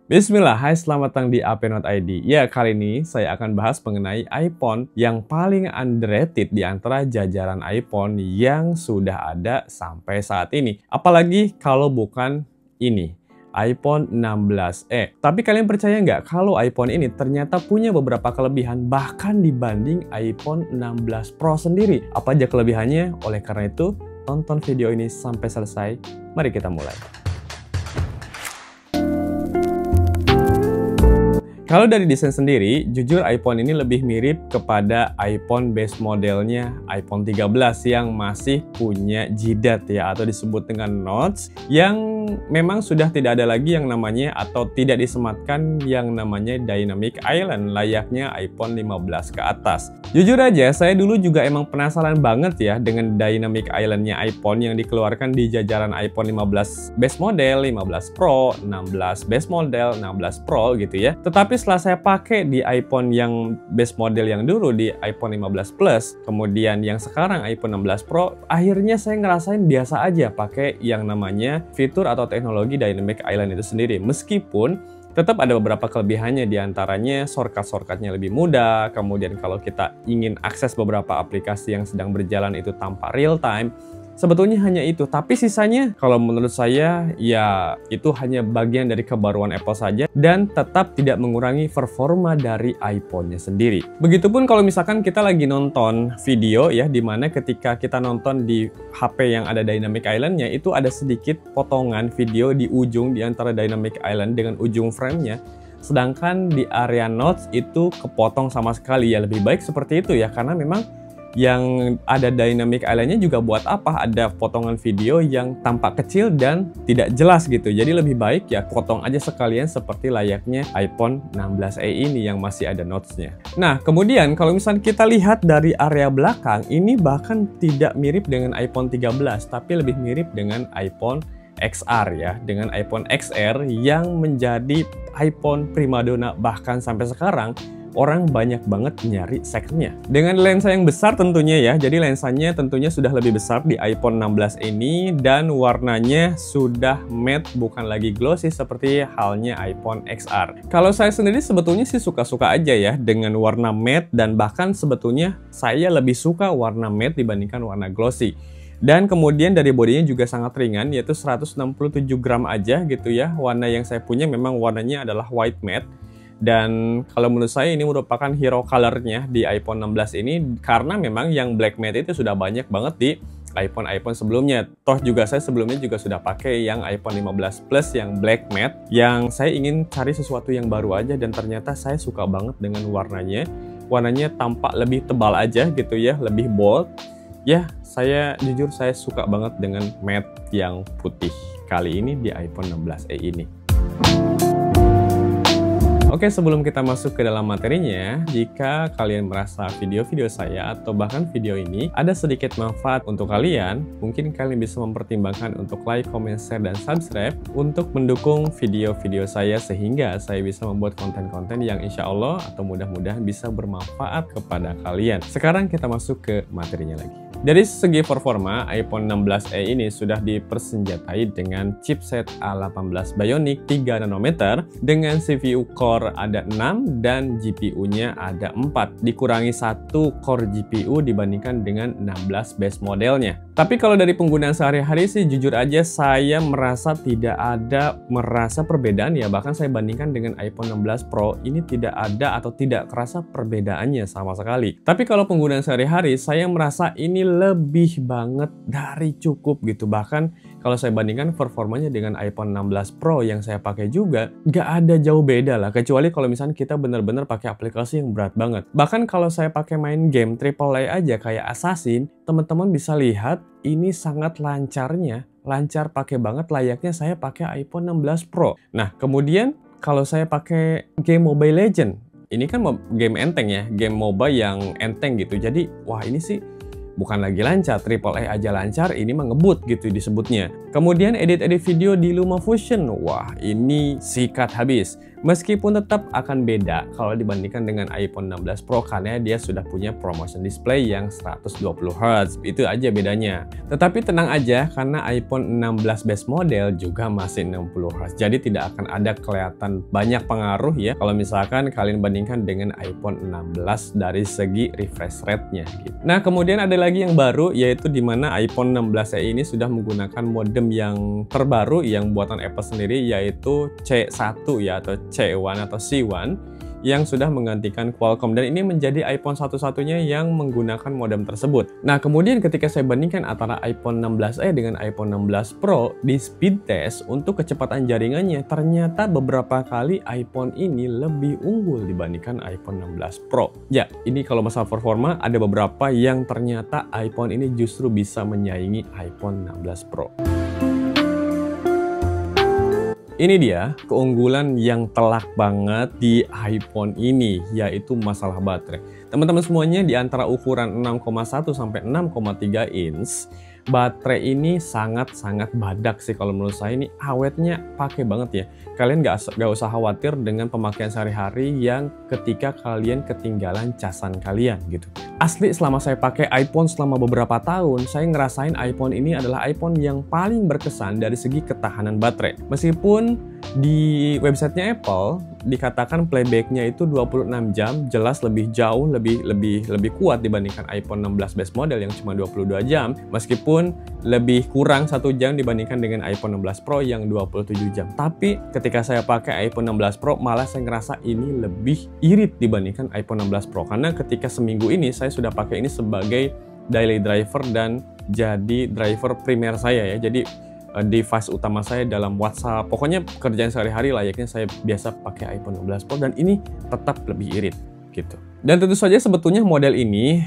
Bismillah, hai selamat datang di AP.id. Ya, kali ini saya akan bahas mengenai iPhone yang paling underrated di antara jajaran iPhone yang sudah ada sampai saat ini. Apalagi kalau bukan ini, iPhone 16e. Tapi kalian percaya nggak kalau iPhone ini ternyata punya beberapa kelebihan bahkan dibanding iPhone 16 Pro sendiri? Apa aja kelebihannya? Oleh karena itu, tonton video ini sampai selesai. Mari kita mulai. Kalau dari desain sendiri, jujur iPhone ini lebih mirip kepada iPhone base modelnya iPhone 13 yang masih punya jidat ya, atau disebut dengan notch, yang memang sudah tidak ada lagi yang namanya atau tidak disematkan yang namanya Dynamic Island layaknya iPhone 15 ke atas. Jujur aja, saya dulu juga emang penasaran banget ya dengan Dynamic Island-nya iPhone yang dikeluarkan di jajaran iPhone 15 base model, 15 Pro, 16 base model, 16 Pro gitu ya. Tetapi setelah saya pakai di iPhone yang base model yang dulu di iPhone 15 Plus, kemudian yang sekarang iPhone 16 Pro, akhirnya saya ngerasain biasa aja pakai yang namanya fitur atau teknologi Dynamic Island itu sendiri. Meskipun tetap ada beberapa kelebihannya, diantaranya shortcut-shortcutnya lebih mudah, kemudian kalau kita ingin akses beberapa aplikasi yang sedang berjalan itu tanpa real time, sebetulnya hanya itu. Tapi sisanya kalau menurut saya ya itu hanya bagian dari kebaruan Apple saja dan tetap tidak mengurangi performa dari iPhone-nya sendiri. Begitupun kalau misalkan kita lagi nonton video ya, dimana ketika kita nonton di HP yang ada Dynamic Island-nya itu ada sedikit potongan video di ujung di antara Dynamic Island dengan ujung frame-nya. Sedangkan di area notes itu kepotong sama sekali. Ya lebih baik seperti itu ya, karena memang yang ada Dynamic Island-nya juga buat apa? Ada potongan video yang tampak kecil dan tidak jelas gitu. Jadi lebih baik ya potong aja sekalian seperti layaknya iPhone 16e ini yang masih ada notes-nya. Nah, kemudian kalau misalnya kita lihat dari area belakang, ini bahkan tidak mirip dengan iPhone 13, tapi lebih mirip dengan iPhone XR ya, dengan iPhone XR yang menjadi iPhone primadona bahkan sampai sekarang. Orang banyak banget nyari second-nya. Dengan lensa yang besar tentunya ya, jadi lensanya tentunya sudah lebih besar di iPhone 16 ini dan warnanya sudah matte bukan lagi glossy seperti halnya iPhone XR. Kalau saya sendiri sebetulnya sih suka-suka aja ya dengan warna matte dan bahkan sebetulnya saya lebih suka warna matte dibandingkan warna glossy. Dan kemudian dari bodinya juga sangat ringan, yaitu 167 gram aja gitu ya. Warna yang saya punya memang warnanya adalah white matte. Dan kalau menurut saya ini merupakan hero color-nya di iPhone 16 ini karena memang yang black matte itu sudah banyak banget di iPhone sebelumnya. Toh juga saya sebelumnya juga sudah pakai yang iPhone 15 Plus yang black matte, yang saya ingin cari sesuatu yang baru aja dan ternyata saya suka banget dengan warnanya. Warnanya tampak lebih tebal aja gitu ya, lebih bold. Ya, jujur saya suka banget dengan matte yang putih kali ini di iPhone 16e ini. Oke, sebelum kita masuk ke dalam materinya, jika kalian merasa video-video saya atau bahkan video ini ada sedikit manfaat untuk kalian, mungkin kalian bisa mempertimbangkan untuk like, comment, share, dan subscribe untuk mendukung video-video saya sehingga saya bisa membuat konten-konten yang insya Allah atau mudah-mudahan bisa bermanfaat kepada kalian. Sekarang kita masuk ke materinya lagi. Dari segi performa, iPhone 16e ini sudah dipersenjatai dengan chipset A18 Bionic 3 nanometer dengan CPU core ada 6 dan GPU-nya ada 4, dikurangi 1 core GPU dibandingkan dengan 16 base modelnya. Tapi kalau dari penggunaan sehari-hari sih jujur aja saya tidak merasa perbedaan ya, bahkan saya bandingkan dengan iPhone 16 Pro ini tidak ada atau tidak kerasa perbedaannya sama sekali. Tapi kalau penggunaan sehari-hari saya merasa ini lebih banget dari cukup gitu. Bahkan kalau saya bandingkan performanya dengan iPhone 16 Pro yang saya pakai juga nggak ada jauh beda lah, kecuali kalau misalnya kita benar-benar pakai aplikasi yang berat banget. Bahkan kalau saya pakai main game AAA aja kayak Assassin, teman-teman bisa lihat ini sangat lancar pakai banget layaknya saya pakai iPhone 16 Pro. Nah, kemudian kalau saya pakai game Mobile Legends, ini kan game enteng ya, game MOBA yang enteng gitu. Jadi, wah ini sih bukan lagi lancar, AAA aja lancar, ini mah ngebut gitu disebutnya. Kemudian edit-edit video di LumaFusion, wah ini sikat habis. Meskipun tetap akan beda kalau dibandingkan dengan iPhone 16 Pro karena dia sudah punya ProMotion Display yang 120 Hz. Itu aja bedanya. Tetapi tenang aja karena iPhone 16 base model juga masih 60 Hz. Jadi tidak akan ada kelihatan banyak pengaruh ya kalau misalkan kalian bandingkan dengan iPhone 16 dari segi refresh rate-nya gitu. Nah, kemudian ada lagi yang baru yaitu di mana iPhone 16e ini sudah menggunakan modem yang terbaru yang buatan Apple sendiri yaitu C1 ya atau C1 atau C1 yang sudah menggantikan Qualcomm, dan ini menjadi iPhone satu-satunya yang menggunakan modem tersebut. Nah, kemudian ketika saya bandingkan antara iPhone 16e dengan iPhone 16 Pro di speed test untuk kecepatan jaringannya, ternyata beberapa kali iPhone ini lebih unggul dibandingkan iPhone 16 Pro. Ya, ini kalau masalah performa ada beberapa yang ternyata iPhone ini justru bisa menyaingi iPhone 16 Pro. Ini dia keunggulan yang telak banget di iPhone ini, yaitu masalah baterai. Teman-teman semuanya, di antara ukuran 6,1 sampai 6,3 inch, baterai ini sangat-sangat badak sih kalau menurut saya. Ini awetnya pakai banget ya. Kalian nggak usah khawatir dengan pemakaian sehari-hari yang ketika kalian ketinggalan casan kalian gitu. Asli selama saya pakai iPhone selama beberapa tahun, saya ngerasain iPhone ini adalah iPhone yang paling berkesan dari segi ketahanan baterai. Meskipun di websitenya Apple dikatakan playbacknya itu 26 jam, jelas lebih jauh, lebih kuat dibandingkan iPhone 16 base model yang cuma 22 jam, meskipun lebih kurang 1 jam dibandingkan dengan iPhone 16 Pro yang 27 jam. Tapi ketika saya pakai iPhone 16 Pro, malah saya ngerasa ini lebih irit dibandingkan iPhone 16 Pro, karena ketika seminggu ini saya sudah pakai ini sebagai daily driver dan jadi driver primer saya ya. Jadi device utama saya dalam WhatsApp, pokoknya pekerjaan sehari-hari layaknya saya biasa pakai iPhone 16 Pro, dan ini tetap lebih irit gitu. Dan tentu saja sebetulnya model ini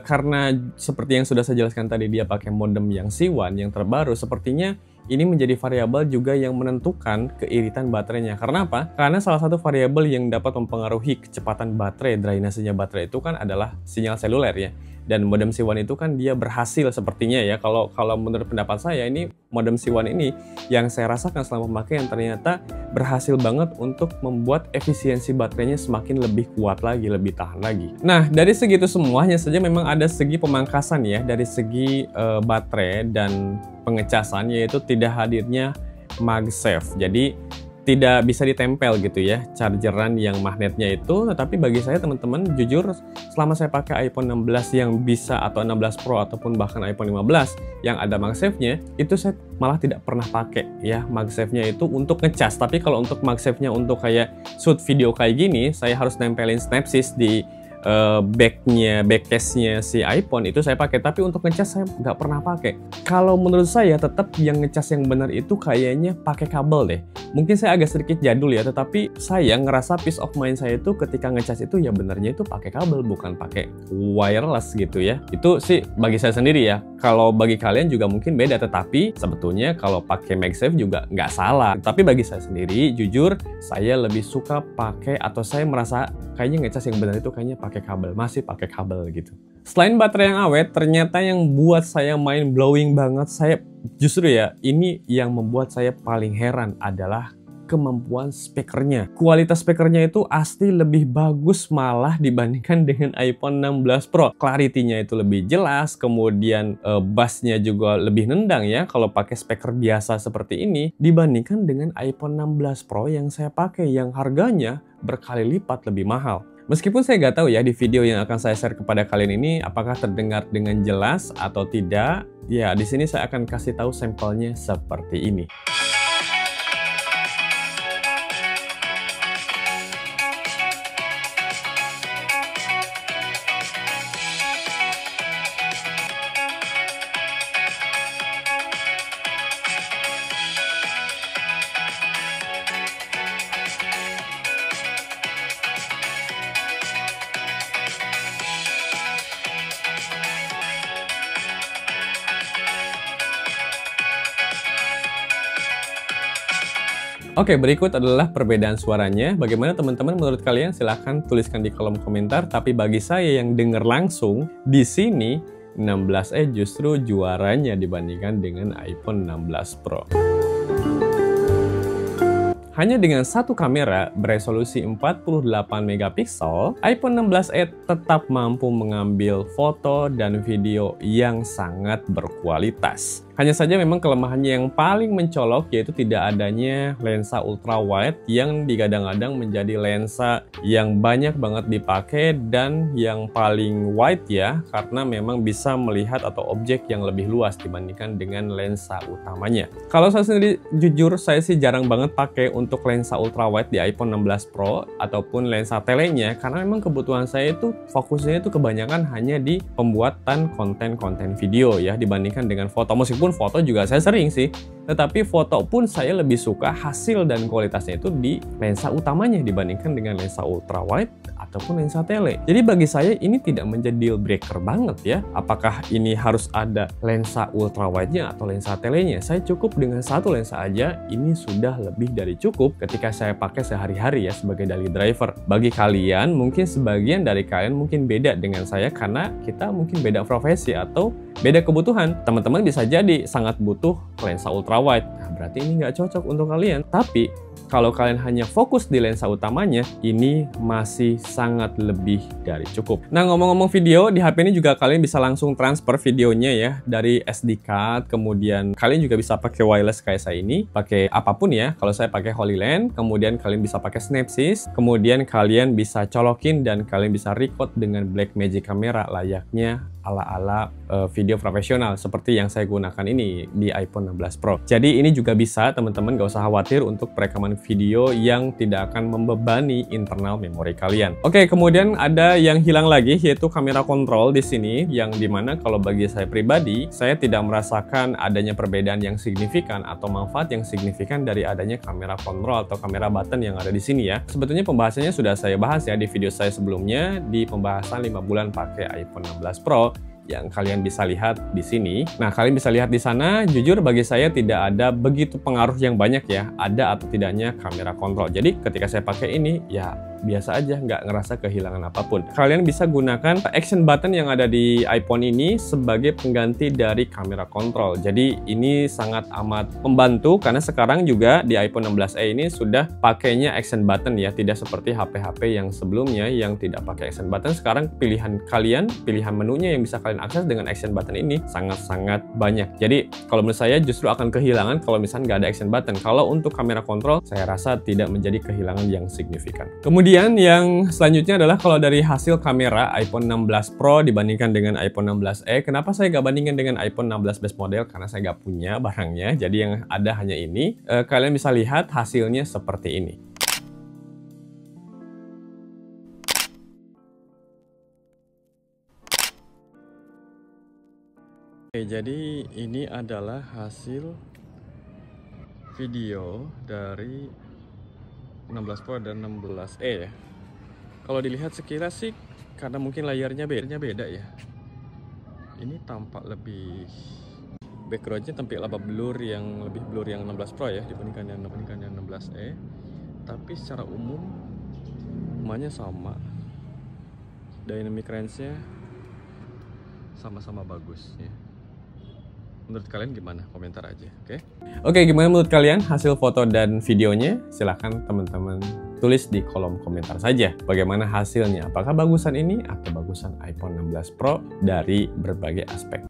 karena seperti yang sudah saya jelaskan tadi, dia pakai modem yang C1 yang terbaru, sepertinya ini menjadi variabel juga yang menentukan keiritan baterainya. Karena apa? Karena salah satu variabel yang dapat mempengaruhi kecepatan baterai, drainasenya baterai itu kan adalah sinyal seluler ya. Dan modem C1 itu kan dia berhasil sepertinya ya, kalau menurut pendapat saya, ini modem C1 ini yang saya rasakan selama pemakaian ternyata berhasil banget untuk membuat efisiensi baterainya semakin lebih kuat lagi, lebih tahan lagi. Nah, dari segi itu semuanya saja memang ada segi pemangkasan ya, dari segi baterai dan pengecasan, yaitu tidak hadirnya MagSafe. Jadi tidak bisa ditempel gitu ya chargeran yang magnetnya itu. Tetapi bagi saya teman-teman, jujur selama saya pakai iPhone 16 yang bisa, atau 16 Pro ataupun bahkan iPhone 15 yang ada MagSafe-nya, itu saya malah tidak pernah pakai ya MagSafe-nya itu untuk ngecas. Tapi kalau untuk MagSafe-nya untuk kayak shoot video kayak gini, saya harus nempelin Snapsys di backcase-nya si iPhone, itu saya pakai. Tapi untuk ngecas saya nggak pernah pakai. Kalau menurut saya tetap yang ngecas yang benar itu kayaknya pakai kabel deh. Mungkin saya agak sedikit jadul ya, tetapi saya ngerasa peace of mind saya itu ketika ngecas itu ya benernya itu pakai kabel, bukan pakai wireless gitu ya. Itu sih bagi saya sendiri ya. Kalau bagi kalian juga mungkin beda, tetapi sebetulnya kalau pakai MagSafe juga nggak salah. Tapi bagi saya sendiri, jujur saya lebih suka pakai, atau saya merasa kayaknya ngecas yang benar itu kayaknya pakai kabel, masih pakai kabel gitu. Selain baterai yang awet, ternyata yang buat saya mind blowing banget, saya justru ya, ini yang membuat saya paling heran adalah kemampuan speakernya. Kualitas speakernya itu asli lebih bagus malah dibandingkan dengan iPhone 16 Pro. Clarity-nya itu lebih jelas, kemudian bass-nya juga lebih nendang ya kalau pakai speaker biasa seperti ini dibandingkan dengan iPhone 16 Pro yang saya pakai yang harganya berkali lipat lebih mahal. Meskipun saya nggak tahu ya di video yang akan saya share kepada kalian ini apakah terdengar dengan jelas atau tidak. Ya, di sini saya akan kasih tahu sampelnya seperti ini. Oke, berikut adalah perbedaan suaranya. Bagaimana teman-teman menurut kalian? Silahkan tuliskan di kolom komentar. Tapi bagi saya yang dengar langsung, di sini 16e justru juaranya dibandingkan dengan iPhone 16 Pro. Hanya dengan satu kamera beresolusi 48 megapiksel, iPhone 16e tetap mampu mengambil foto dan video yang sangat berkualitas. Hanya saja memang kelemahannya yang paling mencolok yaitu tidak adanya lensa ultra wide yang digadang-gadang menjadi lensa yang banyak banget dipakai dan yang paling wide ya, karena memang bisa melihat atau objek yang lebih luas dibandingkan dengan lensa utamanya. Kalau saya sendiri jujur saya sih jarang banget pakai untuk lensa ultra wide di iPhone 16 Pro ataupun lensa telenya, karena memang kebutuhan saya itu fokusnya itu kebanyakan hanya di pembuatan konten-konten video ya dibandingkan dengan foto. Meskipun foto juga saya sering sih, tetapi foto pun saya lebih suka hasil dan kualitasnya itu di lensa utamanya dibandingkan dengan lensa ultra wide ataupun lensa tele. Jadi bagi saya ini tidak menjadi deal breaker banget ya. Apakah ini harus ada lensa ultra wide-nya atau lensa telenya? Saya cukup dengan satu lensa aja, ini sudah lebih dari cukup ketika saya pakai sehari-hari ya sebagai daily driver. Bagi kalian, mungkin sebagian dari kalian mungkin beda dengan saya karena kita mungkin beda profesi atau beda kebutuhan. Teman-teman bisa jadi sangat butuh lensa ultra wide. Nah, berarti ini nggak cocok untuk kalian. Tapi kalau kalian hanya fokus di lensa utamanya, ini masih sangat lebih dari cukup. Nah, ngomong-ngomong video, di HP ini juga kalian bisa langsung transfer videonya ya dari SD card, kemudian kalian juga bisa pakai wireless kayak saya ini, pakai apapun ya. Kalau saya pakai HoloLens, kemudian kalian bisa pakai Snapseed, kemudian kalian bisa colokin dan kalian bisa record dengan Blackmagic kamera layaknya ala-ala video profesional seperti yang saya gunakan ini di iPhone 16 Pro. Jadi ini juga bisa teman-teman gak usah khawatir untuk perekaman video yang tidak akan membebani internal memori kalian. Oke, kemudian ada yang hilang lagi yaitu kamera kontrol di sini, yang dimana kalau bagi saya pribadi saya tidak merasakan adanya perbedaan yang signifikan atau manfaat yang signifikan dari adanya kamera kontrol atau kamera button yang ada di sini ya. Sebetulnya pembahasannya sudah saya bahas ya di video saya sebelumnya di pembahasan 5 bulan pakai iPhone 16 Pro yang kalian bisa lihat di sini. Nah, kalian bisa lihat di sana, jujur bagi saya tidak ada begitu pengaruh yang banyak ya, ada atau tidaknya kamera kontrol. Jadi ketika saya pakai ini, ya biasa aja, nggak ngerasa kehilangan apapun. Kalian bisa gunakan action button yang ada di iPhone ini sebagai pengganti dari kamera kontrol. Jadi ini sangat amat membantu karena sekarang juga di iPhone 16e ini sudah pakainya action button ya, tidak seperti HP-HP yang sebelumnya yang tidak pakai action button. Sekarang pilihan kalian, pilihan menunya yang bisa kalian akses dengan action button ini sangat-sangat banyak. Jadi kalau menurut saya justru akan kehilangan kalau misalnya nggak ada action button. Kalau untuk kamera kontrol, saya rasa tidak menjadi kehilangan yang signifikan. Kemudian yang selanjutnya adalah kalau dari hasil kamera iPhone 16 Pro dibandingkan dengan iPhone 16e, kenapa saya nggak bandingkan dengan iPhone 16 base model? Karena saya nggak punya barangnya, jadi yang ada hanya ini. Kalian bisa lihat hasilnya seperti ini. Oke, jadi ini adalah hasil video dari 16 Pro dan 16e ya. Kalau dilihat sekilas sih karena mungkin layarnya beda ya. Ini tampak lebih backgroundnya tampil blur yang lebih blur yang 16 Pro ya dibandingkan yang 16e. Tapi secara umum semuanya sama. Dynamic range-nya sama-sama bagus ya. Menurut kalian gimana? Komentar aja, oke? Oke, gimana menurut kalian hasil foto dan videonya? Silahkan teman-teman tulis di kolom komentar saja. Bagaimana hasilnya? Apakah bagusan ini atau bagusan iPhone 16 Pro dari berbagai aspek?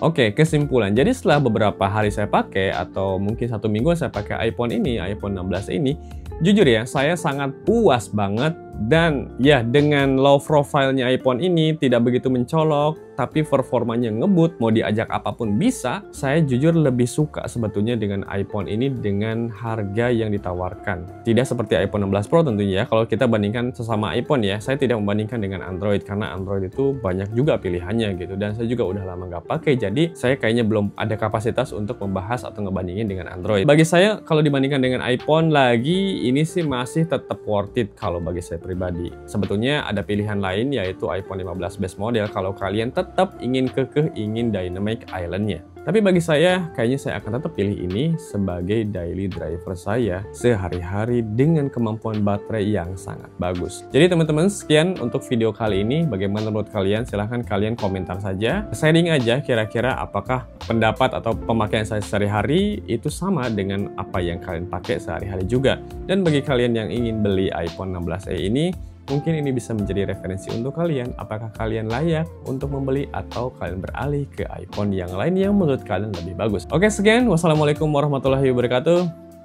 Oke, kesimpulan. Jadi setelah beberapa hari saya pakai atau mungkin 1 minggu saya pakai iPhone ini, iPhone 16 ini, jujur ya, saya sangat puas banget. Dan ya, dengan low profile-nya iPhone ini tidak begitu mencolok, tapi performanya ngebut, mau diajak apapun bisa. Saya jujur lebih suka sebetulnya dengan iPhone ini dengan harga yang ditawarkan. Tidak seperti iPhone 16 Pro tentunya ya. Kalau kita bandingkan sesama iPhone ya, saya tidak membandingkan dengan Android karena Android itu banyak juga pilihannya gitu. Dan saya juga udah lama nggak pakai, jadi saya kayaknya belum ada kapasitas untuk membahas atau ngebandingin dengan Android. Bagi saya, kalau dibandingkan dengan iPhone lagi, ini sih masih tetap worth it kalau bagi saya pribadi. Sebetulnya ada pilihan lain yaitu iPhone 15 base model kalau kalian tetap ingin kekeh ingin dynamic island-nya. Tapi bagi saya, kayaknya saya akan tetap pilih ini sebagai daily driver saya sehari-hari dengan kemampuan baterai yang sangat bagus. Jadi teman-teman, sekian untuk video kali ini. Bagaimana menurut kalian? Silahkan kalian komentar saja. Sharing aja kira-kira apakah pendapat atau pemakaian saya sehari-hari itu sama dengan apa yang kalian pakai sehari-hari juga. Dan bagi kalian yang ingin beli iPhone 16e ini, mungkin ini bisa menjadi referensi untuk kalian. Apakah kalian layak untuk membeli atau kalian beralih ke iPhone yang lain yang menurut kalian lebih bagus. Oke, sekian. Wassalamualaikum warahmatullahi wabarakatuh.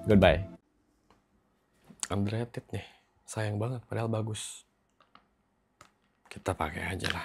Goodbye. Underrated nih. Sayang banget, padahal bagus. Kita pakai aja lah.